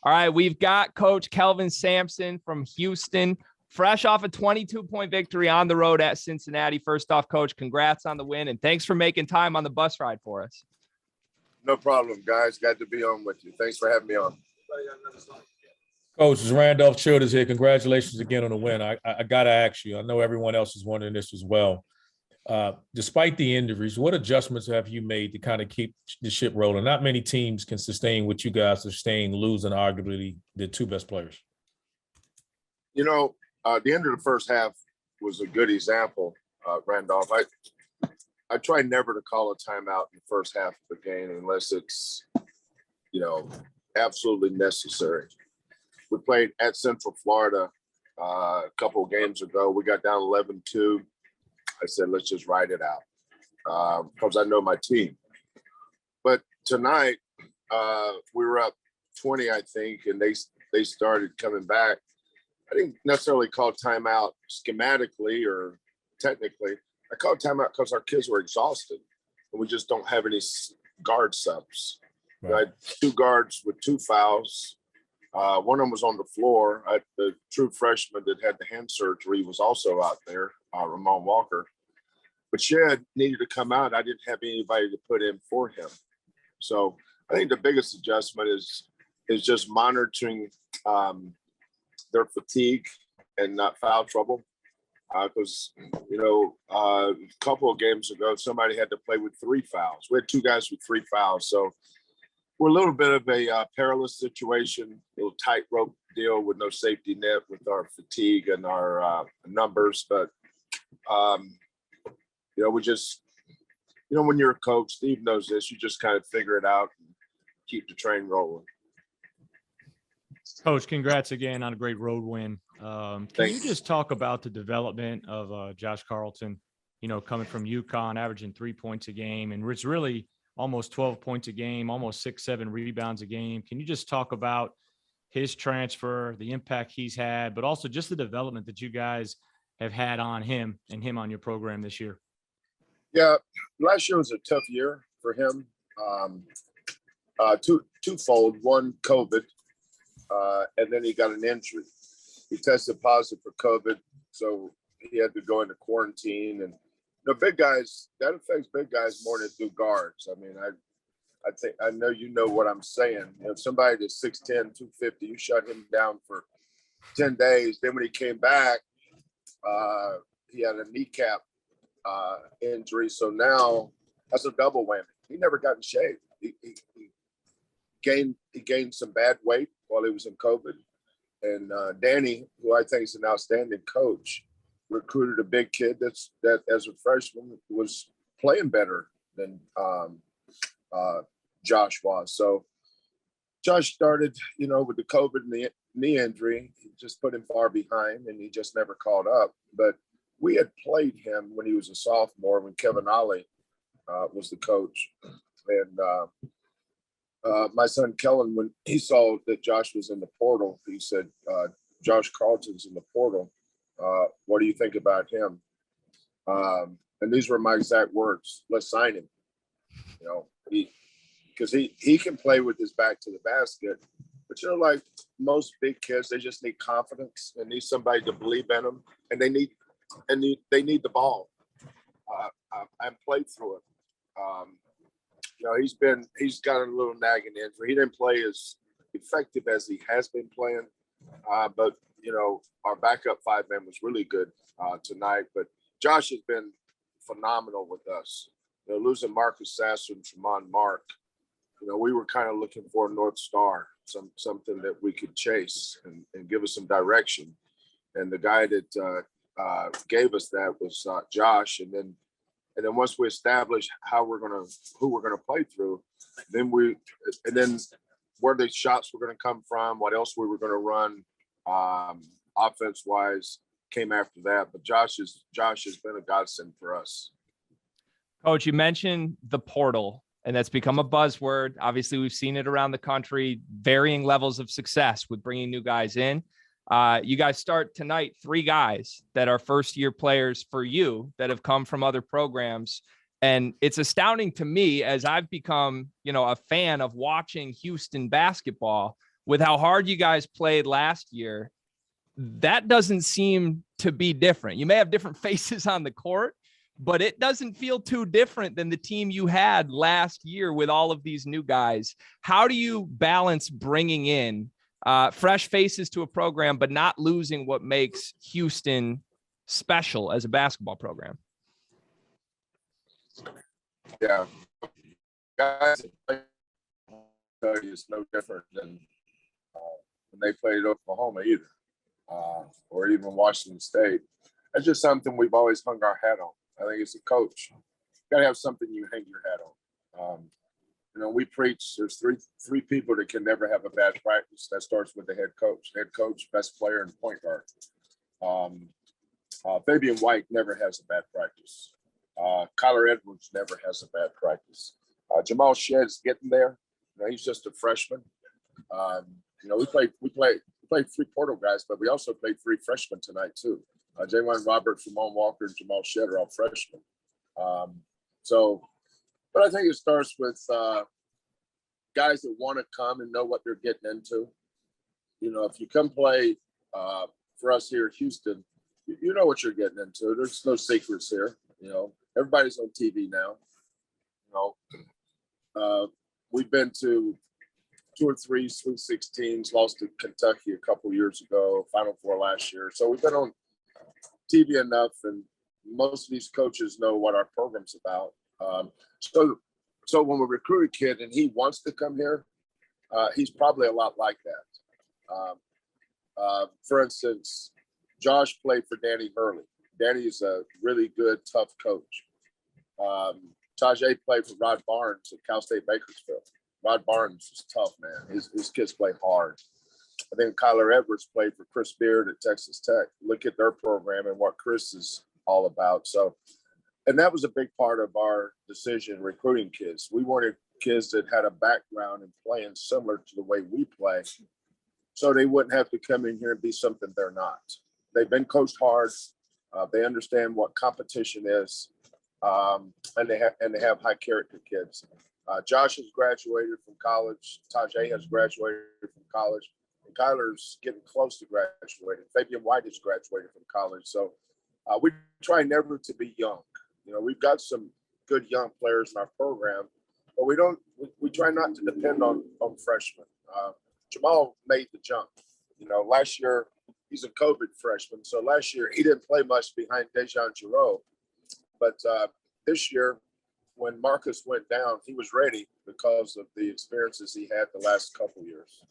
All right, we've got Coach Kelvin Sampson from Houston, fresh off a 22-point victory on the road at Cincinnati. First off, Coach, congrats on the win, and thanks for making time on the bus ride for us. No problem, guys. Glad to be on with you. Thanks for having me on. Coach, it's Randolph Childers here. Congratulations again on the win. I got to ask you, I know everyone else is wondering this as well. Despite the injuries, what adjustments have you made to kind of keep the ship rolling? Not many teams can sustain what you guys sustain, losing arguably the two best players. You know, the end of the first half was a good example, Randolph. I try never to call a timeout in the first half of the game unless it's, absolutely necessary. We played at Central Florida a couple of games ago. We got down 11-2. I said, let's just ride it out because I know my team. But tonight, we were up 20, I think, and they started coming back. I didn't necessarily call timeout schematically or technically. I called timeout because our kids were exhausted, and we just don't have any guard subs. Right. I had two guards with two fouls. One of them was on the floor. The true freshman that had the hand surgery was also out there, Ramon Walker. But Shed needed to come out. I didn't have anybody to put in for him. So I think the biggest adjustment is just monitoring their fatigue and not foul trouble. Because, a couple of games ago, somebody had to play with 3 fouls. We had 2 guys with 3 fouls. So we're a little bit of a perilous situation, a little tightrope deal with no safety net with our fatigue and our numbers. But, we just, when you're a coach, Steve knows this, you just kind of figure it out and keep the train rolling. Coach, congrats again on a great road win. Can you just talk about the development of Josh Carlton, coming from UConn, averaging 3 points a game, and it's really almost 12 points a game, almost 6-7 rebounds a game. Can you just talk about his transfer, the impact he's had, but also just the development that you guys have had on him and him on your program this year? Yeah, last year was a tough year for him. Twofold. One, COVID, and then he got an injury. He tested positive for COVID, so he had to go into quarantine. And big guys, that affects big guys more than it do guards. I mean, I think I know what I'm saying. Somebody that's 6'10", 250, you shut him down for 10 days. Then when he came back, he had a kneecap injury. So now that's a double whammy. He never got in shape. He gained some bad weight while he was in COVID. And Danny, who I think is an outstanding coach, recruited a big kid that as a freshman was playing better than Josh was. So Josh started, with the COVID and the knee injury, he just put him far behind and he just never caught up. But we had played him when he was a sophomore, when Kevin Ollie was the coach. And my son Kellen, when he saw that Josh was in the portal, he said, Josh Carlton's in the portal. What do you think about him? And these were my exact words. Let's sign him. Because he can play with his back to the basket. But like most big kids, they just need confidence and need somebody to believe in them, and they need the ball and play through it. He's got a little nagging injury. He didn't play as effective as he has been playing, but our backup 5-man was really good tonight. But Josh has been phenomenal with us. Losing Marcus Sasser and Tremont Mark, we were kind of looking for a North Star, something that we could chase and give us some direction. And the guy that gave us that was Josh. And then once we established who we're gonna play through, then where the shots were gonna come from, what else we were gonna run, offense wise, came after that. But Josh has been a godsend for us. Coach, you mentioned the portal, and that's become a buzzword. Obviously, we've seen it around the country, varying levels of success with bringing new guys in. You guys start tonight 3 guys that are first-year players for you that have come from other programs. And it's astounding to me, as I've become, a fan of watching Houston basketball, with how hard you guys played last year, that doesn't seem to be different. You may have different faces on the court, but it doesn't feel too different than the team you had last year with all of these new guys. How do you balance bringing in fresh faces to a program, but not losing what makes Houston special as a basketball program? Yeah. Guys, it's no different than when they played Oklahoma either, or even Washington State. That's just something we've always hung our hat on. I think it's a coach. You got to have something you hang your hat on. We preach there's three people that can never have a bad practice. That starts with the head coach, best player, and point guard. Fabian White never has a bad practice. Kyler Edwards never has a bad practice. Jamal Shedd's getting there. He's just a freshman. We played three portal guys, but we also played three freshmen tonight too. Jaywan Roberts, Ramon Walker, and Jamal Shedd are all freshmen. But I think it starts with guys that want to come and know what they're getting into. If you come play for us here at Houston, you know what you're getting into. There's no secrets here. Everybody's on TV now. We've been to 2 or 3 Sweet 16s, lost to Kentucky a couple years ago, Final Four last year. So we've been on TV enough, and most of these coaches know what our program's about. So when we recruit a kid and he wants to come here, he's probably a lot like that. For instance, Josh played for Danny Hurley. Danny is a really good, tough coach. Tajay played for Rod Barnes at Cal State Bakersfield. Rod Barnes is tough, man. His kids play hard. I think Kyler Edwards played for Chris Beard at Texas Tech. Look at their program and what Chris is all about. And that was a big part of our decision recruiting kids. We wanted kids that had a background in playing similar to the way we play, so they wouldn't have to come in here and be something they're not. They've been coached hard. They understand what competition is, and they have high character kids. Josh has graduated from college. Tajay has graduated from college. And Kyler's getting close to graduating. Fabian White has graduated from college. So we try never to be young. We've got some good young players in our program, but we try not to depend on freshmen. Jamal made the jump. Last year, he's a COVID freshman. So last year, he didn't play much behind Dejan Giroux. But this year, when Marcus went down, he was ready because of the experiences he had the last couple years.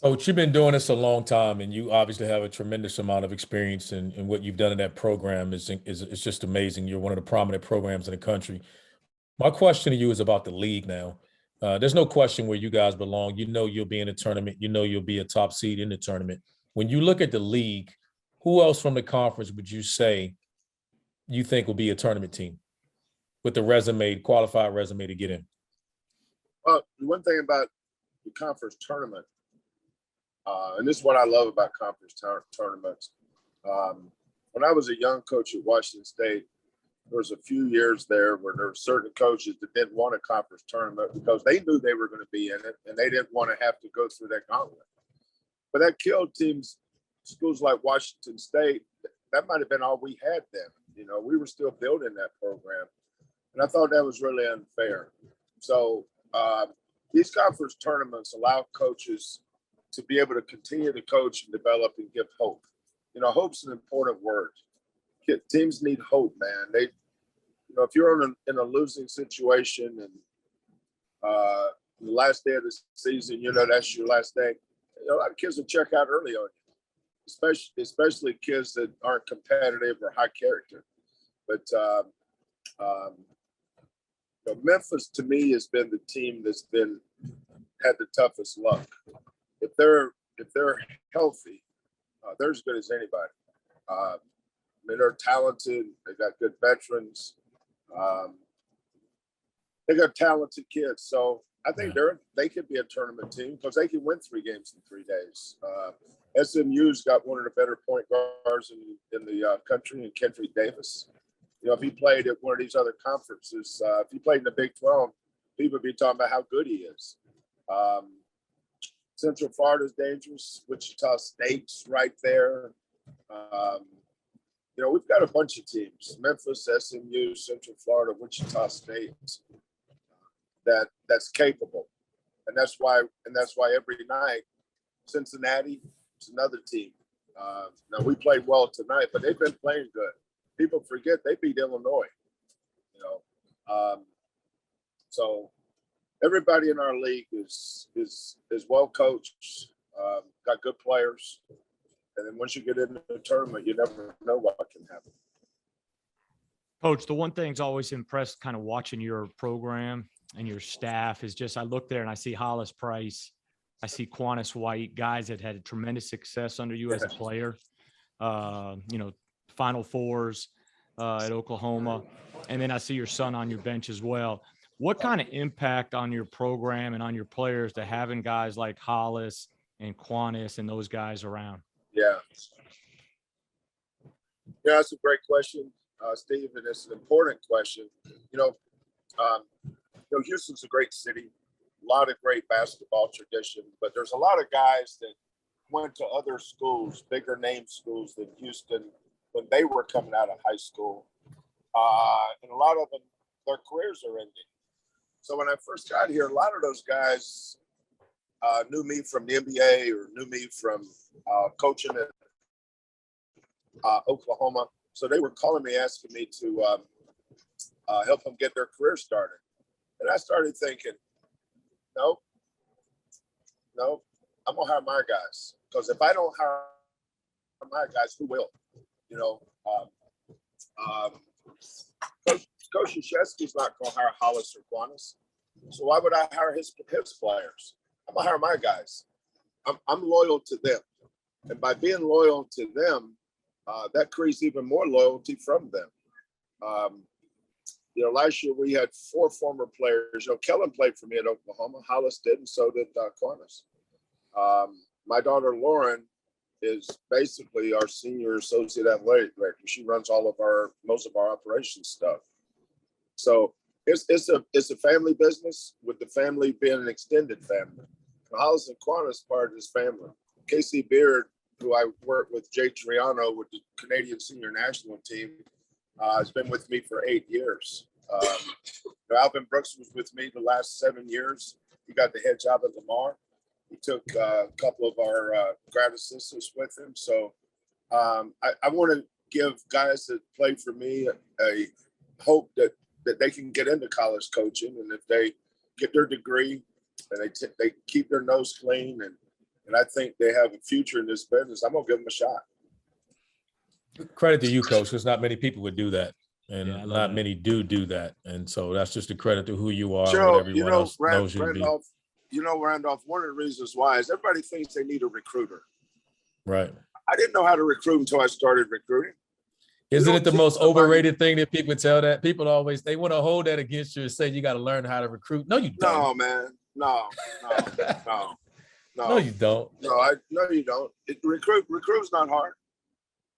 Coach, you've been doing this a long time, and you obviously have a tremendous amount of experience, and what you've done in that program is just amazing. You're one of the prominent programs in the country. My question to you is about the league now. There's no question where you guys belong. You'll be in a tournament. You'll be a top seed in the tournament. When you look at the league, who else from the conference would you say you think will be a tournament team with the qualified resume to get in? Well, the one thing about the conference tournament, and this is what I love about conference tournaments. When I was a young coach at Washington State, there was a few years there where there were certain coaches that didn't want a conference tournament because they knew they were going to be in it, and they didn't want to have to go through that gauntlet. But that killed schools like Washington State. That might have been all we had then. We were still building that program. And I thought that was really unfair. So these conference tournaments allow coaches to be able to continue to coach and develop and give hope. Hope's an important word. Teams need hope, man. If you're in a losing situation and the last day of the season, that's your last day. A lot of kids will check out early on you, especially kids that aren't competitive or high character. But Memphis, to me, has been the team that's had the toughest luck. If they're healthy, they're as good as anybody. They're talented. They got good veterans. They got talented kids. So I think they could be a tournament team because they can win 3 games in 3 days. SMU's got one of the better point guards in the country, in Kendrick Davis. If he played at one of these other conferences, if he played in the Big 12, people would be talking about how good he is. Central Florida is dangerous. Wichita State's right there. We've got a bunch of teams: Memphis, SMU, Central Florida, Wichita State, that's capable, and that's why every night, Cincinnati is another team. Now we played well tonight, but they've been playing good. People forget they beat Illinois. So everybody in our league is well coached, got good players, and then once you get into the tournament, you never know what can happen. Coach, the one thing's always impressed kind of watching your program and your staff is just, I look there and I see Hollis Price, I see Quantus White, guys that had tremendous success under you as a player, Final Fours at Oklahoma. And then I see your son on your bench as well. What kind of impact on your program and on your players to having guys like Hollis and Quantus and those guys around? Yeah, that's a great question, Steve, and it's an important question. Houston's a great city, a lot of great basketball tradition, but there's a lot of guys that went to other schools, bigger name schools than Houston when they were coming out of high school, and a lot of them, their careers are ending. So when I first got here, a lot of those guys knew me from the NBA or knew me from coaching at Oklahoma. So they were calling me, asking me to help them get their career started. And I started thinking, no, I'm going to hire my guys. Because if I don't hire my guys, who will? Coach Krzyzewski's not going to hire Hollis or Quantus. So why would I hire his players? I'm going to hire my guys. I'm loyal to them. And by being loyal to them, that creates even more loyalty from them. Last year we had 4 former players. Kelvin played for me at Oklahoma. Hollis did, and so did Quantus. My daughter Lauren is basically our senior associate athletic director. She runs most of our operations stuff. So it's a family business, with the family being an extended family. Hollis and Quantus part of his family. Casey Beard, who I work with, Jay Triano with the Canadian senior national team, has been with me for 8 years. Alvin Brooks was with me the last 7 years. He got the head job at Lamar. He took a couple of our grad assistants with him. So I want to give guys that play for me a hope that they can get into college coaching, and if they get their degree and they keep their nose clean and I think they have a future in this business, I'm gonna give them a shot. Credit to you, Coach, because not many people would do that, and not many do that, and so that's just a credit to who you are. Sure, and everyone else knows you to be. Randolph, one of the reasons why is everybody thinks they need a recruiter. Right. I didn't know how to recruit until I started recruiting. Isn't it the most overrated thing that people tell that? People always, they want to hold that against you and say you got to learn how to recruit. No, you don't. No, man. No. No, you don't. No, you don't. Recruit's not hard.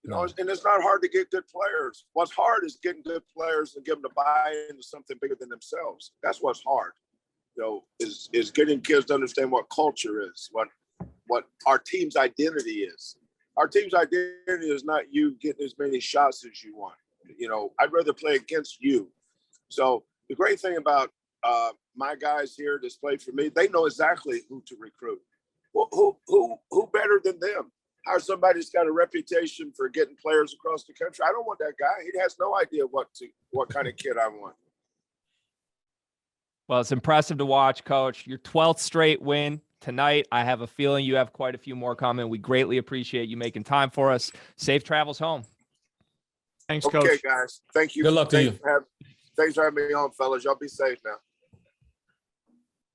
And it's not hard to get good players. What's hard is getting good players and get them to buy into something bigger than themselves. That's what's hard. Is getting kids to understand what culture is, what our team's identity is. Our team's identity is not you getting as many shots as you want. I'd rather play against you. So the great thing about my guys here that's played for me, they know exactly who to recruit. Well, who better than them? Hire somebody that's got a reputation for getting players across the country. I don't want that guy. He has no idea what kind of kid I want. Well, it's impressive to watch, Coach. Your 12th straight win tonight. I have a feeling you have quite a few more coming. We greatly appreciate you making time for us. Safe travels home. Thanks, Coach. Okay, guys. Thank you. Good luck to you. Thanks for having me on, fellas. Y'all be safe now.